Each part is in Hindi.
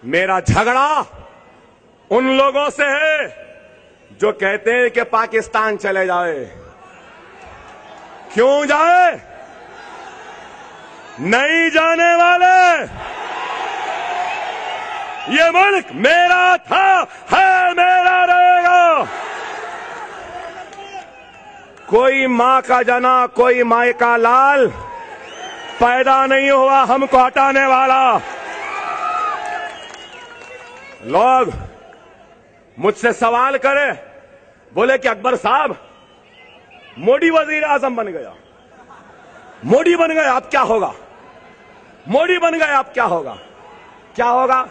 मेरा झगड़ा उन लोगों से है जो कहते हैं कि पाकिस्तान चले जाए। क्यों जाए? नहीं जाने वाले। ये मुल्क मेरा था, है, मेरा रहेगा। कोई मां का जना, कोई माई का लाल पैदा नहीं हुआ हमको हटाने वाला। लोग मुझसे सवाल करें, बोले कि अकबर साहब मोदी वजीर आजम बन गया, मोदी बन गया, अब क्या होगा? मोदी बन गया, अब क्या होगा? क्या होगा?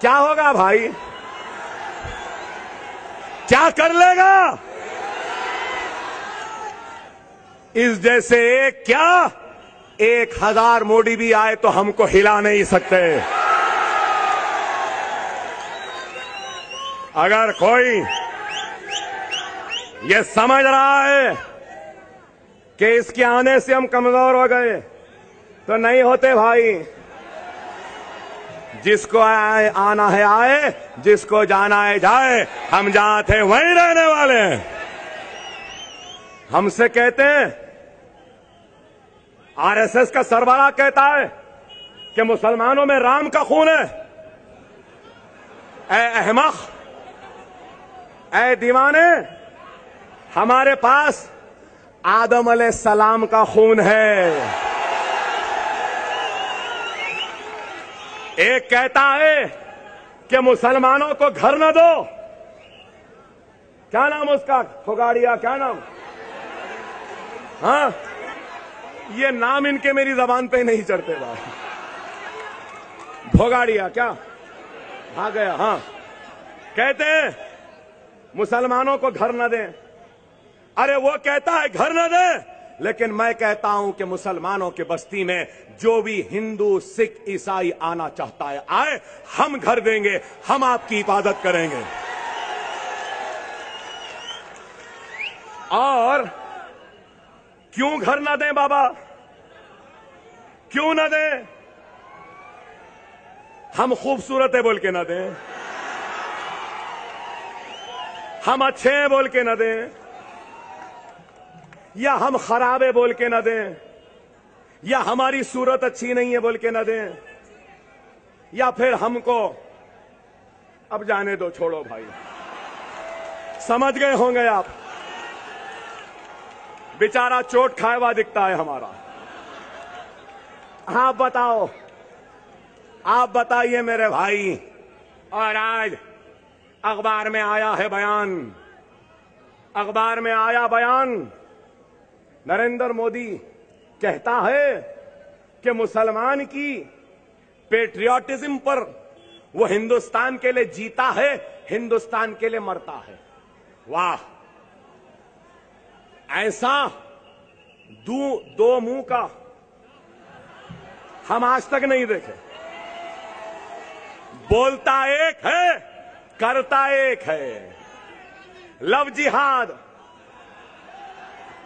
क्या होगा भाई? क्या कर लेगा? इस जैसे एक क्या 1000 मोदी भी आए तो हमको हिला नहीं सकते। अगर कोई ये समझ रहा है कि इसके आने से हम कमजोर हो गए, तो नहीं होते भाई। जिसको आना है आए, जिसको जाना है जाए। हम जहां थे वहीं रहने वाले हैं। हमसे कहते हैं, आरएसएस का सरबराह कहता है कि मुसलमानों में राम का खून है। ऐ अहमक, ऐ दीवाने, हमारे पास आदम अलैहिस्सलाम का खून है। एक कहता है कि मुसलमानों को घर न दो। क्या नाम उसका? फोगाड़िया, क्या नाम? हाँ, ये नाम इनके मेरी जबान पे नहीं चढ़ते भाई। भोगाड़िया क्या? भाग गया। हाँ, कहते हैं मुसलमानों को घर न दें। अरे वो कहता है घर न दें, लेकिन मैं कहता हूं कि मुसलमानों के बस्ती में जो भी हिंदू, सिख, ईसाई आना चाहता है आए, हम घर देंगे, हम आपकी हिफाजत करेंगे। और क्यों घर न दें बाबा? क्यों न दें? हम खूबसूरत है बोल के न दें, हम अच्छे हैं बोल के न दें, या हम खराब है बोल के न दें, या हमारी सूरत अच्छी नहीं है बोल के न दें, या फिर हमको अब जाने दो, छोड़ो भाई। समझ गए होंगे आप। बेचारा चोट खाए हुआ दिखता है हमारा। आप बताओ, आप बताइए मेरे भाई। और आज अखबार में आया है बयान, अखबार में आया बयान, नरेंद्र मोदी कहता है कि मुसलमान की पेट्रियाटिज्म पर वो हिंदुस्तान के लिए जीता है, हिंदुस्तान के लिए मरता है। वाह, ऐसा दो मुंह का हम आज तक नहीं देखे। बोलता एक है, करता एक है। लव जिहाद,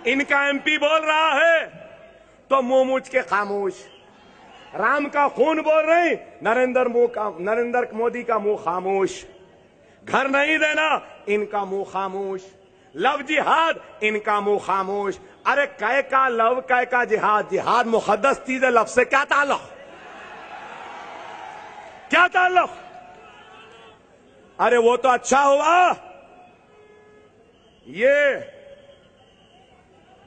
इनका एमपी बोल रहा है तो मुंह मूछ के खामोश। राम का खून बोल रहे, नरेंद्र मोदी का मुंह खामोश। घर नहीं देना, इनका मुंह खामोश। लव जिहाद, इनका मुंह खामोश। अरे कै का लव, कै का जिहाद? जिहाद मुकद्दस चीज है, लव से क्या ताल्लुक? क्या ताल्लुक? अरे वो तो अच्छा हुआ ये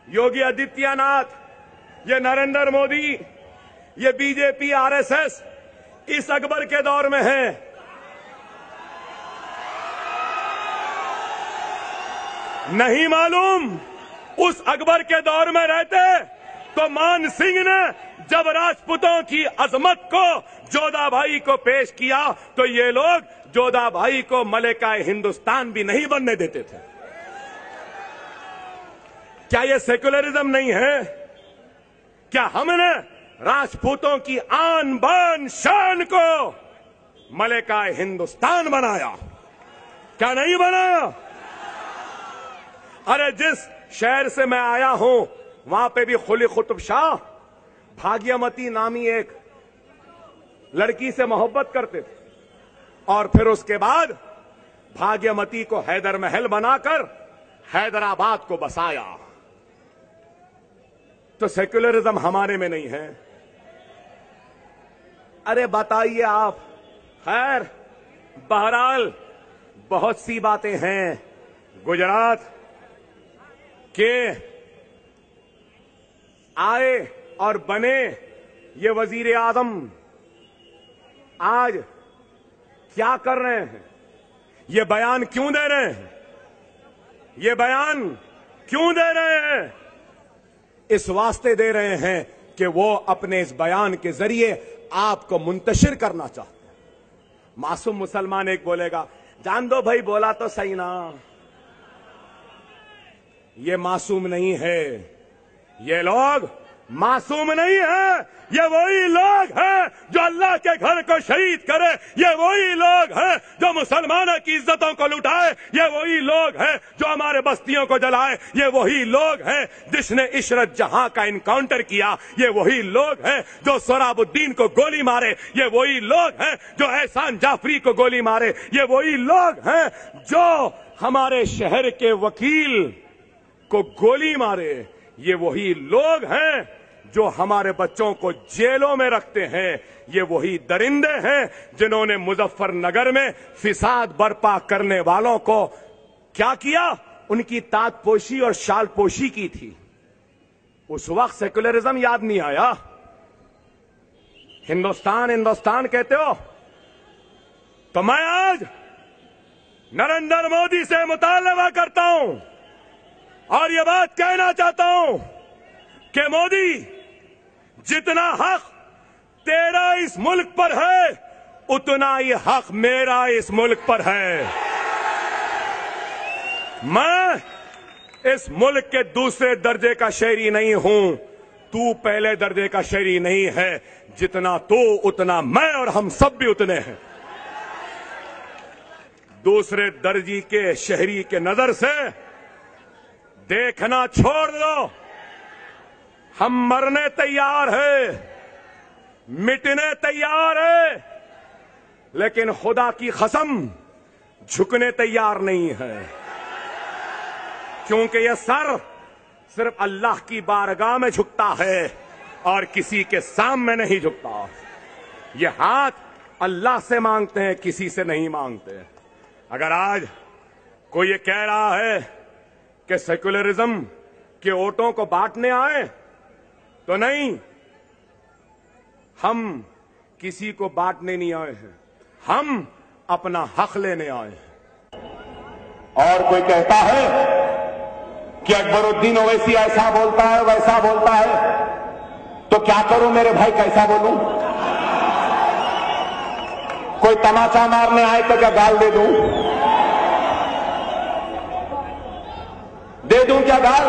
योगी आदित्यनाथ, ये नरेंद्र मोदी, ये बीजेपी, आरएसएस इस अकबर के दौर में है। नहीं मालूम? उस अकबर के दौर में रहते तो मान सिंह ने जब राजपूतों की अजमत को जोधा भाई को पेश किया तो ये लोग जोधा भाई को मलिका हिंदुस्तान भी नहीं बनने देते थे। क्या ये सेक्युलरिज्म नहीं है? क्या हमने राजपूतों की आन बान शान को मलिका हिंदुस्तान बनाया? क्या नहीं बनाया? अरे जिस शहर से मैं आया हूं वहां पे भी कुली कुतुब शाह भाग्यमती नामी एक लड़की से मोहब्बत करते थे और फिर उसके बाद भाग्यमती को हैदर महल बनाकर हैदराबाद को बसाया। तो सेक्युलरिज्म हमारे में नहीं है। अरे बताइए आप। खैर, बहरहाल बहुत सी बातें हैं। गुजरात के आए और बने ये वजीर आजम आज क्या कर रहे हैं? ये बयान क्यों दे रहे हैं? ये बयान क्यों दे रहे हैं? इस वास्ते दे रहे हैं कि वो अपने इस बयान के जरिए आपको मुंतशिर करना चाहते हैं। मासूम मुसलमान एक बोलेगा, जान दो भाई, बोला तो सही ना। ये मासूम नहीं है। ये लोग मासूम नहीं है। ये वही लोग हैं जो अल्लाह के घर को शहीद करे। ये वही लोग हैं जो मुसलमानों की इज्जतों को लुटाए। ये वही लोग हैं जो हमारे बस्तियों को जलाए। ये वही लोग हैं जिसने इशरत जहां का इनकाउंटर किया। ये वही लोग हैं जो सोहराबुद्दीन को गोली मारे। ये वही लोग हैं जो एहसान जाफरी को गोली मारे। ये वही लोग हैं जो हमारे शहर के वकील को गोली मारे। ये वही लोग हैं जो हमारे बच्चों को जेलों में रखते हैं। ये वही दरिंदे हैं जिन्होंने मुजफ्फरनगर में फिसाद बर्पा करने वालों को क्या किया? उनकी ताजपोशी और शालपोशी की थी। उस वक्त सेकुलरिज्म याद नहीं आया। हिंदुस्तान हिंदुस्तान कहते हो। तो मैं आज नरेंद्र मोदी से मुतालबा करता हूं और ये बात कहना चाहता हूं कि मोदी, जितना हक तेरा इस मुल्क पर है उतना ही हक मेरा इस मुल्क पर है। मैं इस मुल्क के दूसरे दर्जे का शहरी नहीं हूं। तू पहले दर्जे का शहरी नहीं है। जितना तू उतना मैं और हम सब भी उतने हैं। दूसरे दर्जे के शहरी के नजर से देखना छोड़ दो। हम मरने तैयार हैं, मिटने तैयार हैं, लेकिन खुदा की कसम झुकने तैयार नहीं है। क्योंकि यह सर सिर्फ अल्लाह की बारगाह में झुकता है और किसी के सामने नहीं झुकता। ये हाथ अल्लाह से मांगते हैं, किसी से नहीं मांगते। अगर आज कोई ये कह रहा है कि सेकुलरिज्म के वोटों को बांटने आए, तो नहीं, हम किसी को बांटने नहीं आए हैं। हम अपना हक लेने आए हैं। और कोई कहता है कि अकबरुद्दीन ओवैसी ऐसा बोलता है वैसा बोलता है, तो क्या करूं मेरे भाई, कैसा बोलूं? कोई तमाचा मारने आए तो क्या गाल दे दूं? दे दूं क्या गाल?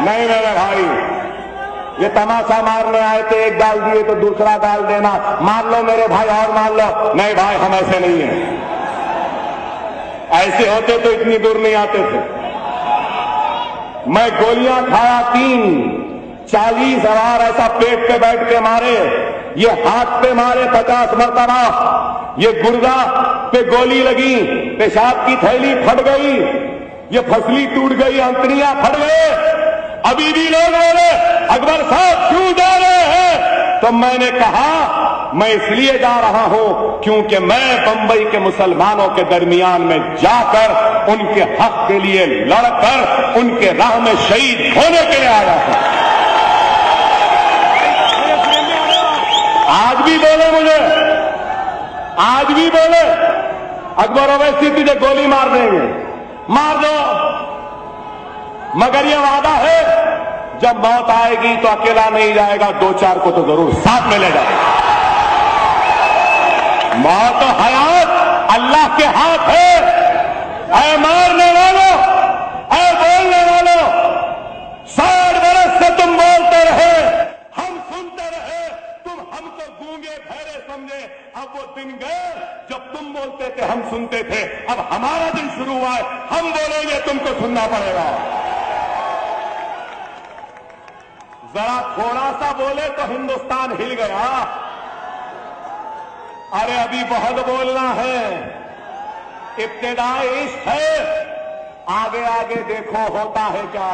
नहीं मेरे भाई, ये तमाशा मारने आए थे, एक गाल दिए तो दूसरा गाल देना। मार लो मेरे भाई और मार लो। नहीं भाई, हम ऐसे नहीं हैं। ऐसे होते तो इतनी दूर नहीं आते थे। मैं गोलियां खाया 40,000 ऐसा पेट पे बैठ के मारे, ये हाथ पे मारे 50 मरतबा, ये गुर्दा पे गोली लगी, पेशाब की थैली फट गई, ये फसली टूट गई, अंतड़ियां फट गए। अभी भी लोग बोले अकबर साहब क्यों जा रहे हैं? तो मैंने कहा मैं इसलिए जा रहा हूं क्योंकि मैं बंबई के मुसलमानों के दरमियान में जाकर उनके हक के लिए लड़कर उनके राह में शहीद होने के लिए आया हूं। आज भी बोले मुझे, आज भी बोले अकबर ओवैसी तुझे गोली मार देंगे, मार दो, मगर ये वादा है जब मौत आएगी तो अकेला नहीं जाएगा, 2-4 को तो जरूर साथ में ले जाएगा। मौत हयात अल्लाह के हाथ है। ऐ मारने वालों, ऐ बोलने वालों, 60 बरस से तुम बोलते रहे, हम सुनते रहे, तुम हमको गूंगे बहरे समझे। अब वो दिन गए जब तुम बोलते थे हम सुनते थे। अब हमारा दिन शुरू हुआ है, हम बोलेंगे तुमको सुनना पड़ेगा। जरा थोड़ा सा बोले तो हिंदुस्तान हिल गया। अरे अभी बहुत बोलना है, इब्तिदाई इश्क है, आगे आगे देखो होता है क्या।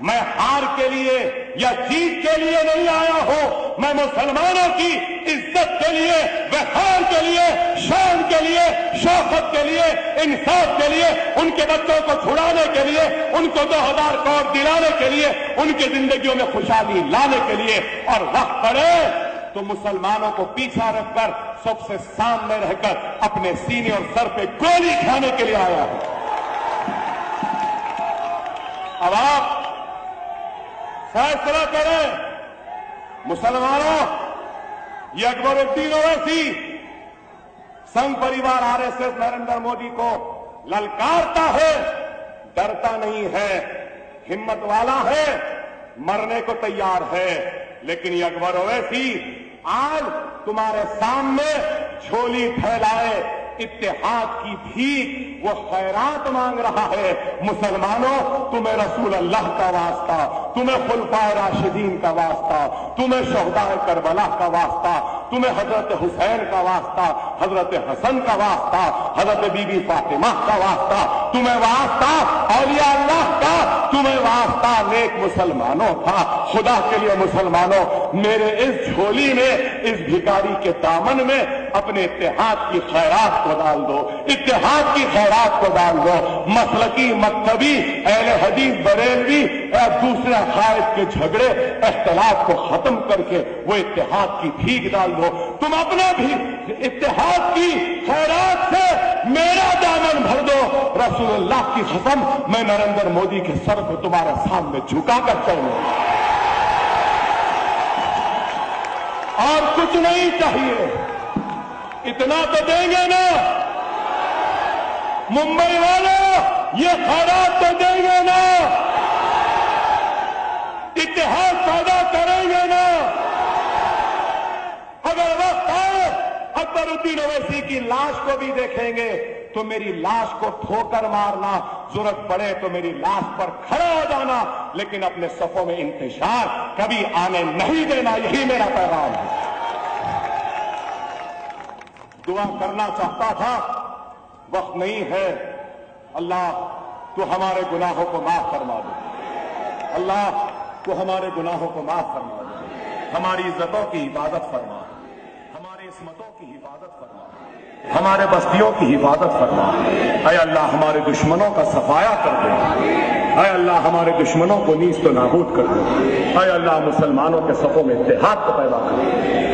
मैं हार के लिए या जीत के लिए नहीं आया हूं, मैं मुसलमानों की इज्जत के लिए, वक़ार के लिए, शान के लिए, शौकत के लिए, इंसाफ के लिए, उनके बच्चों को छुड़ाने के लिए, उनको 2000 करोड़ दिलाने के लिए, उनकी जिंदगियों में खुशहाली लाने के लिए। और वक्त पड़े तो मुसलमानों को पीछा रखकर सबसे सामने रहकर अपने सीने और सर पे गोली खाने के लिए आया हूं। अब आप फैसला करें मुसलमानों, ये अकबरुद्दीन ओवैसी संघ परिवार आरएसएस नरेंद्र मोदी को ललकारता है, डरता नहीं है, हिम्मत वाला है, मरने को तैयार है। लेकिन ये अकबर ओवैसी आज तुम्हारे सामने झोली फैलाए इत्तेहाद की भीख, वो खैरात मांग रहा है। मुसलमानों, तुम्हें रसूल अल्लाह का वास्ता, तुम्हें खुलफाए राशिदीन का वास्ता, तुम्हें शहदाए करबला का वास्ता, तुम्हें हजरत हुसैन का वास्ता, हजरत हसन का वास्ता, हजरत बीबी फातिमा का वास्ता, तुम्हें वास्ता औलिया अल्लाह का, तुम्हें वास्ता नेक मुसलमानों का। खुदा के लिए मुसलमानों, मेरे इस झोली में, इस भिखारी के दामन में अपने इत्तेहाद की खैरात को डाल दो, इत्तेहाद की खैरात को डाल दो। मसलकी, मकतबी, अहले हदीस, बरेलवी, दूसरे अकायद के झगड़े, इख्तिलाफ को खत्म करके वो इत्तेहाद की भीख डाल दो। तुम अपना भी इत्तेहाद की खैरात से मेरा दामन भर दो। रसूलुल्लाह की कसम, मैं नरेंद्र मोदी के सर को तुम्हारे सामने झुकाकर चलूंगा और कुछ नहीं चाहिए। इतना तो देंगे ना मुंबई वालों, ये खैरात तो देंगे ना, इत्तेहाद पैदा करेंगे ना। अगर वक्त आए अकबरुद्दीन ओवैसी की लाश को भी देखेंगे तो मेरी लाश को ठोकर मारना, जरूरत पड़े तो मेरी लाश पर खड़ा हो जाना, लेकिन अपने सफों में इंतशार कभी आने नहीं देना। यही मेरा पैगाम है। दुआ करना चाहता था, वक्त नहीं है। अल्लाह, तू हमारे गुनाहों को माफ फरमा दे। अल्लाह, तू हमारे गुनाहों को माफ फरमा दे। हमारी इज्जतों की हिफाजत फरमा, हमारे इस्मतों की हिफाजत फरमा, हमारे बस्तियों की हिफाजत फरमा। ऐ अल्लाह, हमारे दुश्मनों का सफाया कर दे। ऐ अल्लाह, हमारे दुश्मनों को नीस्त नाबूद कर दे। ऐ अल्लाह, मुसलमानों के सफों में इत्तेहाद को पैदा कर दे।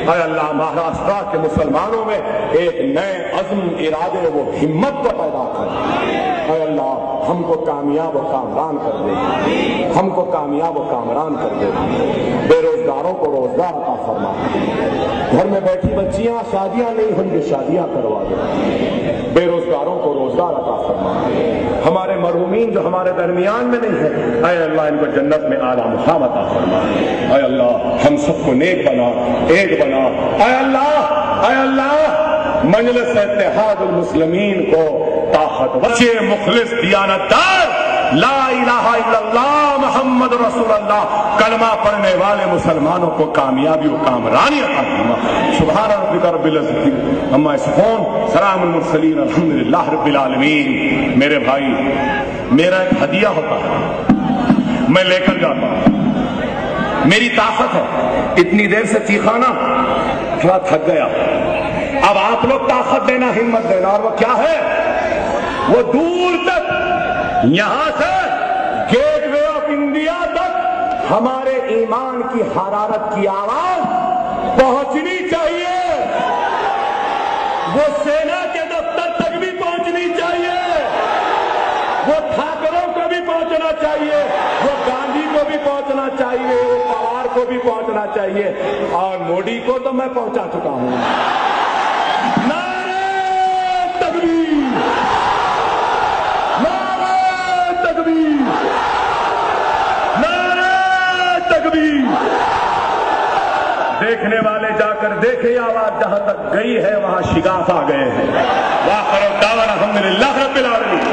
ऐ अल्लाह, महाराष्ट्र के मुसलमानों में एक नए अज़्म, इरादे, वो हिम्मत को पैदा कर। ऐ अल्लाह, हमको कामयाब व कामरान कर दे, हमको कामयाब व कामरान कर दे। बेरोजगारों को रोजगार अता फरमा। घर में बैठी बच्चियां शादियां नहीं होंगी, शादियां करवा दे। बेरोजगारों को रोजगार अता फरमा। हमारे मरहूमीन जो हमारे दरमियान में नहीं है, ऐ अल्लाह, इनको जन्नत में आला मुकाम अता फरमा। ऐ अल्लाह, हम सबको नेक बना, एक बना। ऐ अल्लाह, ऐ अल्लाह, मजलिस इत्तेहादुल मुस्लिमीन को ताकत बख्शे, मुखलिस, दियानतदार, ला इलाहा इल्लल्लाह मुहम्मद रसूलुल्लाह कलमा पढ़ने वाले मुसलमानों को कामयाबी और कामरानी अता फरमा। सुभान रब्बिका रब्बिल इज्जति अम्मा यसिफून, सलामुल मुरसलीन, अल्हम्दुलिल्लाह रब्बिल आलमीन। मेरे भाई, मेरा एक हदिया होता है, मैं लेकर जाता हूं। मेरी ताकत है, इतनी देर से चीखा ना, थोड़ा थक गया। अब आप लोग ताकत देना, हिम्मत देना। और वो क्या है? वो दूर तक, यहां से गेटवे ऑफ इंडिया तक हमारे ईमान की हरारत की आवाज पहुंचनी चाहिए। वो सेना के दफ्तर तक भी पहुंचनी चाहिए, वो ठाकरों को भी पहुंचना चाहिए, वो गांधी को भी पहुंचना चाहिए, वो पवार को भी पहुंचना चाहिए, और मोदी को तो मैं पहुंचा चुका हूं। नारे तकबीर, नारे तकबीर, नारे तकबीर। देखने वाले जाकर देखे, आवाज जहां तक गई है वहां शिगाफ आ गए हैं। वाह, अल्हम्दुलिल्लाह रब्बिल आलमीन।